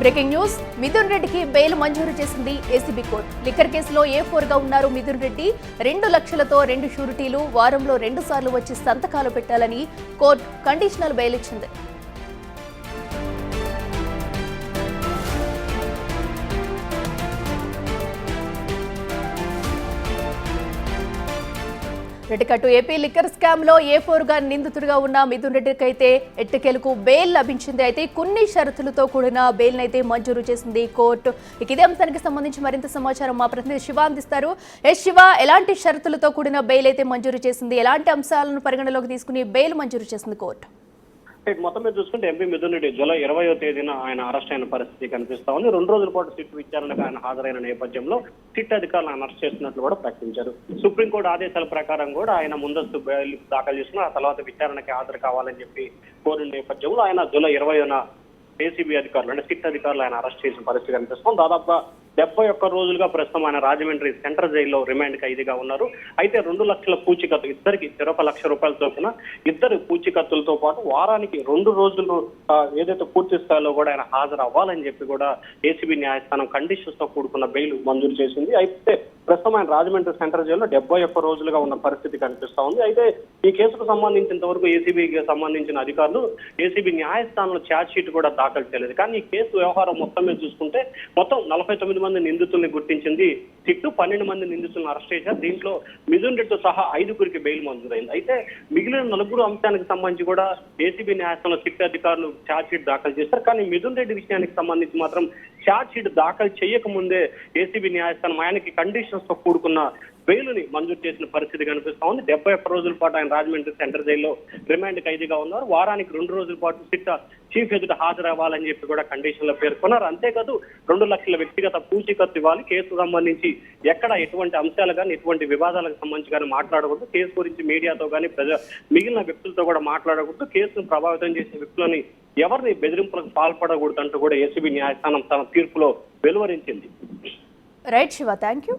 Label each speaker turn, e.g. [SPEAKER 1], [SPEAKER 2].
[SPEAKER 1] Breaking news. Mithun రెడ్డికి bail మంజూరు చేసింది ఏసీబీ కోర్టు. లిక్కర్ కేసులో A4 గా ఉన్నారు మిథున్ రెడ్డి. 2 లక్షలతో 2 షూరిటీలు, వారంలో 2 సార్లు వచ్చి సంతకాలు పెట్టాలని కోర్టు కండిషనల్ బెయిల్ ఇచ్చింది. రెడ్డికట్టు ఏపీ లిక్కర్ స్కామ్ లో A4 గా నిందితుడిగా ఉన్న మిథున్ రెడ్డికి అయితే ఎట్టకేలకు బెయిల్ లభించింది. అయితే కొన్ని షరతులతో కూడిన బెయిల్ అయితే మంజూరు చేసింది కోర్టు. ఇదే అంశానికి సంబంధించి మరింత సమాచారం మా ప్రతినిధి శివ అందిస్తారు. శివ, ఎలాంటి షరతులతో కూడిన బెయిల్ అయితే మంజూరు చేసింది, ఎలాంటి అంశాలను పరిగణలోకి తీసుకుని బెయిల్ మంజూరు చేసింది కోర్టు?
[SPEAKER 2] మొత్తం మీద చూసుకుంటే ఎంపీ మిథున్ రెడ్డి జూలై 20వ తేదీన ఆయన అరెస్ట్ అయిన పరిస్థితి కనిపిస్తా ఉంది. 2 రోజుల పాటు సిట్ విచారణకు ఆయన హాజరైన నేపథ్యంలో సిట్ అధికారులు ఆయన అరెస్ట్ చేస్తున్నట్లు కూడా ప్రకటించారు. సుప్రీంకోర్టు ఆదేశాల ప్రకారం కూడా ఆయన ముందస్తు బెయిల్ దాఖలు చేసుకుని ఆ తర్వాత విచారణకి హాజరు కావాలని చెప్పి కోరిన నేపథ్యంలో ఆయన జూలై 20న ఏసీబీ అధికారులు అంటే సిట్ అధికారులు ఆయన అరెస్ట్ చేసిన పరిస్థితి కనిపిస్తుంది. దాదాపుగా 71 రోజులుగా ప్రస్తుతం ఆయన రాజమండ్రి సెంట్రల్ జైల్లో రిమాండ్ ఖైదీగా ఉన్నారు. అయితే 2 లక్షల పూచీకత్తు, ఇద్దరికి 1 లక్ష రూపాయల చొప్పున ఇద్దరు పూచీకత్తులతో పాటు వారానికి 2 రోజులు ఏదైతే పూర్తి స్థాయిలో కూడా ఆయన హాజరు అవ్వాలని చెప్పి కూడా ఏసీబీ న్యాయస్థానం కండిషన్స్ తో కూడుకున్న బెయిల్ మంజూరు చేసింది. అయితే ప్రస్తుతం ఆయన రాజమండ్రి సెంట్రల్ జైల్లో 71 రోజులుగా ఉన్న పరిస్థితి కనిపిస్తా ఉంది. అయితే ఈ కేసుకు సంబంధించినంత వరకు ఏసీబీకి సంబంధించిన అధికారులు ఏసీబీ న్యాయస్థానంలో ఛార్జ్ షీట్ కూడా దాఖలు చేయలేదు. కానీ ఈ కేసు వ్యవహారం మొత్తం మీద చూసుకుంటే మొత్తం 49 మంది నిందితుల్ని గుర్తించింది సిట్టు. 12 మంది నిందితులను అరెస్ట్ చేశారు. దీంట్లో మిథున్ రెడ్డితో సహా 5గురికి బెయిల్ మంజూరైంది. అయితే మిగిలిన 4 అంశానికి సంబంధించి కూడా ఏసీబీ న్యాయస్థానంలో సిట్ అధికారులు ఛార్జ్ షీట్ దాఖలు చేశారు. కానీ మిథున్ రెడ్డి విషయానికి సంబంధించి మాత్రం ఛార్జ్ షీట్ దాఖలు చేయకముందే ఏసీబీ న్యాయస్థానం ఆయనకి కండిషన్స్ తో కూడుకున్న బెయిల్ని మంజూరు చేసిన పరిస్థితి కనిపిస్తా ఉంది. 71 రోజుల పాటు ఆయన రాజమండ్రి సెంట్రల్ జైల్లో రిమాండ్ ఖైదీగా ఉన్నారు. వారానికి 2 రోజుల పాటు సిట్ చీఫ్ ఎదుట హాజరవ్వాలని చెప్పి కూడా కండిషన్ లో పేర్కొన్నారు. అంతేకాదు 2 లక్షల వ్యక్తిగత పూచీకత్తు ఇవ్వాలి. కేసుకు సంబంధించి ఎక్కడ ఎటువంటి అంశాలు కానీ ఎటువంటి వివాదాలకు సంబంధించి కానీ మాట్లాడకూడదు. కేసు గురించి మీడియాతో కానీ మిగిలిన వ్యక్తులతో కూడా మాట్లాడకూడదు. కేసును ప్రభావితం చేసే వ్యక్తులని ఎవరిని బెదిరింపులకు పాల్పడకూడదు అంటూ కూడా ఏసీబీ న్యాయస్థానం తన తీర్పులో వెలువరించింది.
[SPEAKER 1] Right Shiva, thank you.